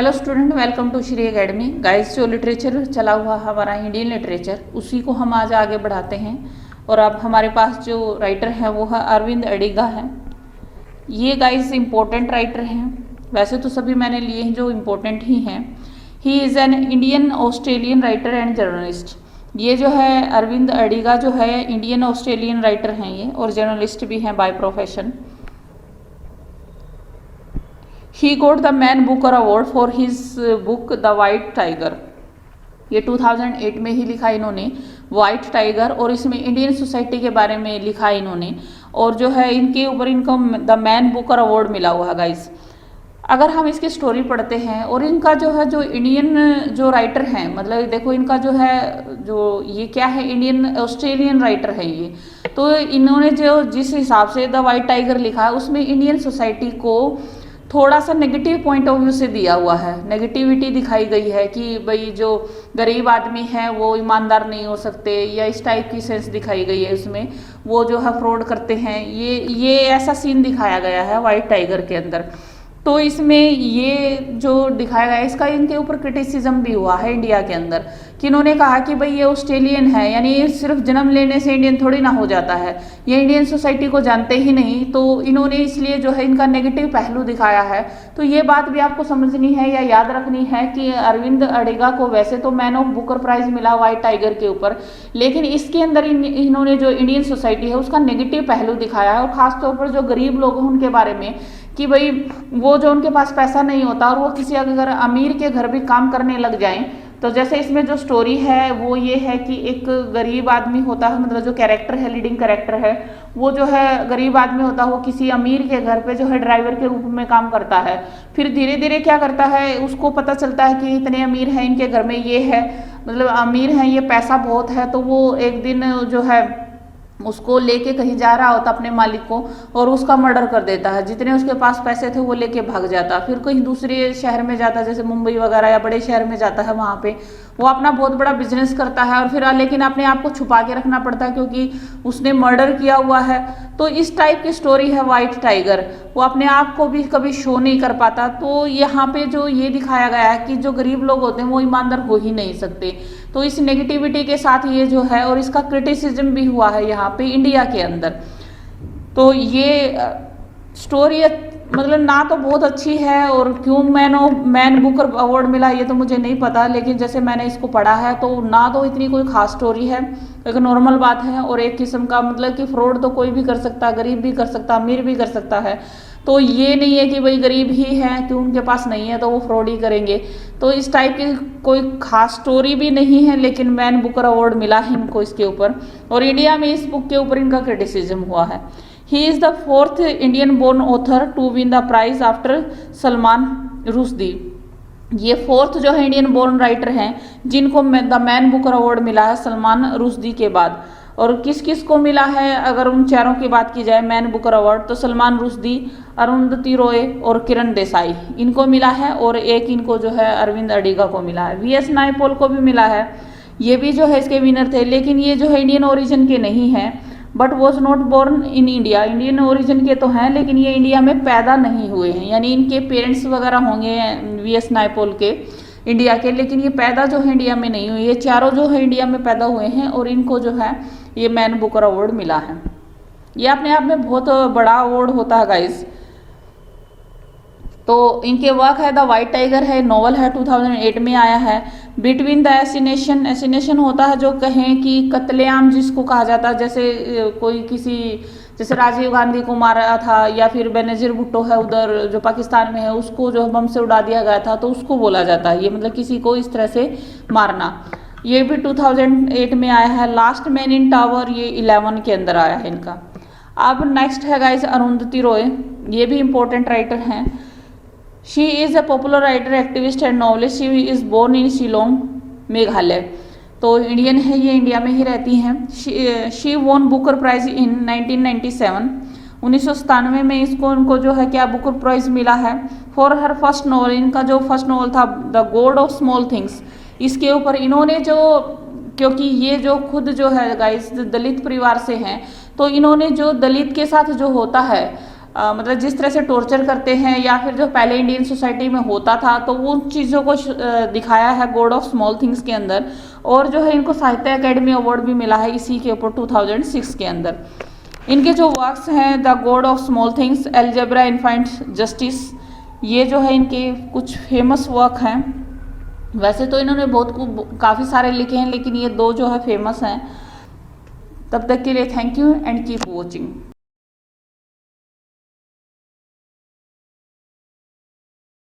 Hello student, welcome to Shri academy. Guys, जो literature चला हुआ हमारा इंडियन लिटरेचर, उसी को हम आज आगे बढ़ाते हैं। और अब हमारे पास जो राइटर है वो है अरविंद अडिगा है। ये गाइस इम्पोर्टेंट राइटर हैं। वैसे तो सभी मैंने लिए हैं जो इम्पोर्टेंट ही हैं। He is an Indian Australian writer and journalist. ये जो है अरविंद अडिगा जो है इंडियन ऑस्ट्रेलियन राइटर हैं ये, और जर्नलिस्ट भी हैं by profession. He got the Man Booker Award for his book The White Tiger। ये 2008 में ही लिखा इन्होंने वाइट टाइगर, और इसमें इंडियन सोसाइटी के बारे में लिखा इन्होंने। और जो है इनके ऊपर इनको द मैन बुकर अवार्ड मिला हुआ है गाइस। अगर हम इसकी स्टोरी पढ़ते हैं, और इनका जो है जो इंडियन जो राइटर हैं, मतलब देखो इनका जो है जो ये क्या है, इंडियन ऑस्ट्रेलियन राइटर है ये। तो इन्होंने जो जिस हिसाब से द वाइट टाइगर लिखा है उसमें इंडियन सोसाइटी को थोड़ा सा नेगेटिव पॉइंट ऑफ व्यू से दिया हुआ है। नेगेटिविटी दिखाई गई है कि भाई जो गरीब आदमी है वो ईमानदार नहीं हो सकते, या इस टाइप की सेंस दिखाई गई है उसमें। वो जो है फ्रॉड करते हैं, ये ऐसा सीन दिखाया गया है वाइट टाइगर के अंदर। तो इसमें ये जो दिखाया गया है इसका इनके ऊपर क्रिटिसिज्म भी हुआ है इंडिया के अंदर, कि इन्होंने कहा कि भाई ये ऑस्ट्रेलियन है, यानी सिर्फ जन्म लेने से इंडियन थोड़ी ना हो जाता है, ये इंडियन सोसाइटी को जानते ही नहीं। तो इन्होंने इसलिए जो है इनका नेगेटिव पहलू दिखाया है। तो ये बात भी आपको समझनी है या याद रखनी है कि अरविंद अडिगा को वैसे तो मैन ऑफ बुकर प्राइज मिला वाइट टाइगर के ऊपर, लेकिन इसके अंदर इन्होंने जो इंडियन सोसाइटी है उसका नेगेटिव पहलू दिखाया है। और खासतौर पर जो गरीब लोग हैं उनके बारे में, कि भाई वो जो उनके पास पैसा नहीं होता और वो किसी अगर अमीर के घर भी काम करने लग जाएं। तो जैसे इसमें जो स्टोरी है वो ये है कि एक गरीब आदमी होता है, मतलब जो कैरेक्टर है, लीडिंग कैरेक्टर है, वो जो है गरीब आदमी होता है, वो किसी अमीर के घर पे जो है ड्राइवर के रूप में काम करता है। फिर धीरे धीरे क्या करता है, उसको पता चलता है कि इतने अमीर हैं इनके घर में, ये है मतलब अमीर हैं, ये पैसा बहुत है। तो वो एक दिन जो है उसको लेके कहीं जा रहा होता अपने मालिक को, और उसका मर्डर कर देता है। जितने उसके पास पैसे थे वो लेके भाग जाता, फिर कहीं दूसरे शहर में जाता, जैसे मुंबई वगैरह या बड़े शहर में जाता है, वहाँ पे वो अपना बहुत बड़ा बिजनेस करता है। और फिर लेकिन अपने आप को छुपा के रखना पड़ता है क्योंकि उसने मर्डर किया हुआ है। तो इस टाइप की स्टोरी है वाइट टाइगर। वो अपने आप को भी कभी शो नहीं कर पाता। तो यहाँ पे जो ये दिखाया गया है कि जो गरीब लोग होते हैं वो ईमानदार हो ही नहीं सकते। तो इस नेगेटिविटी के साथ ये जो है, और इसका क्रिटिसिज्म भी हुआ है यहाँ पे इंडिया के अंदर। तो ये स्टोरी मतलब ना तो बहुत अच्छी है, और क्यों मैन बुकर अवार्ड मिला ये तो मुझे नहीं पता, लेकिन जैसे मैंने इसको पढ़ा है तो ना तो इतनी कोई खास स्टोरी है, एक नॉर्मल बात है। और एक किस्म का मतलब कि फ्रॉड तो कोई भी कर सकता है, गरीब भी कर सकता है, अमीर भी कर सकता है। तो ये नहीं है कि भाई गरीब ही हैं कि उनके पास नहीं है तो वो फ्रॉड ही करेंगे। तो इस टाइप की कोई खास स्टोरी भी नहीं है, लेकिन मैन बुकर अवार्ड मिला है इनको इसके ऊपर। और इंडिया में इस बुक के ऊपर इनका क्रिटिसिज्म हुआ है। He is the 4th Indian born author to win the prize after Salman Rushdie. ये 4th जो है इंडियन बोर्न राइटर हैं जिनको द मैन बुकर अवार्ड मिला है सलमान रुश्दी के बाद। और किस किस को मिला है, अगर उन चारों की बात की जाए मैन बुकर अवार्ड, तो सलमान रुश्दी, अरुंधति रॉय और किरण देसाई इनको मिला है। और एक इनको जो है अरविंद अडिगा को मिला है। वीएस नायपॉल को भी मिला है, ये भी जो है इसके विनर थे, लेकिन ये जो है इंडियन ओरिजिन के नहीं हैं, but was not born in India. Indian origin के तो हैं लेकिन ये इंडिया में पैदा नहीं हुए हैं, यानी इनके पेरेंट्स वगैरह होंगे वीएस नायपॉल के इंडिया के, लेकिन ये पैदा जो है इंडिया में नहीं हुए। ये चारों जो है इंडिया में पैदा हुए हैं, और इनको जो है ये मैन बुकर अवार्ड मिला है। ये अपने आप में बहुत बड़ा अवार्ड होता है गाइस। तो इनके वर्क है द वाइट टाइगर है, नॉवल है, 2008 में आया है। बिटवीन द एसिनेशन, एसिनेशन होता है जो कहें कि कत्लेआम जिसको कहा जाता है, जैसे कोई किसी, जैसे राजीव गांधी को मारा था, या फिर बेनजीर भुट्टो है उधर जो पाकिस्तान में है, उसको जो बम से उड़ा दिया गया था, तो उसको बोला जाता है ये, मतलब किसी को इस तरह से मारना। ये भी 2008 में आया है। लास्ट मैन इन टावर ये 11 के अंदर आया है इनका। अब नेक्स्ट है गाइस अरुंधति रॉय, ये भी इंपॉर्टेंट राइटर हैं। She is a popular writer, activist and novelist. She is born in Shillong, Meghalaya. तो इंडियन है, ये इंडिया में ही रहती हैं। She won Booker prize in 1997, 1997 में इसको उनको जो है क्या बुकर प्राइज मिला है फॉर हर फर्स्ट नॉवल। इनका जो फर्स्ट नॉवल था the God of small things, इसके ऊपर इन्होंने जो, क्योंकि ये जो खुद जो है गाइस दलित परिवार से हैं, तो इन्होंने जो दलित के साथ जो होता है मतलब जिस तरह से टॉर्चर करते हैं या फिर जो पहले इंडियन सोसाइटी में होता था, तो उन चीज़ों को दिखाया है गॉड ऑफ स्मॉल थिंग्स के अंदर। और जो है इनको साहित्य अकेडमी अवार्ड भी मिला है इसी के ऊपर 2006 के अंदर। इनके जो वर्क्स हैं the God of small things, algebra infinite justice, ये जो है इनके कुछ फेमस वर्क हैं। वैसे तो इन्होंने काफ़ी सारे लिखे हैं, लेकिन ये दो जो है फेमस हैं। तब तक के लिए thank you and keep watching.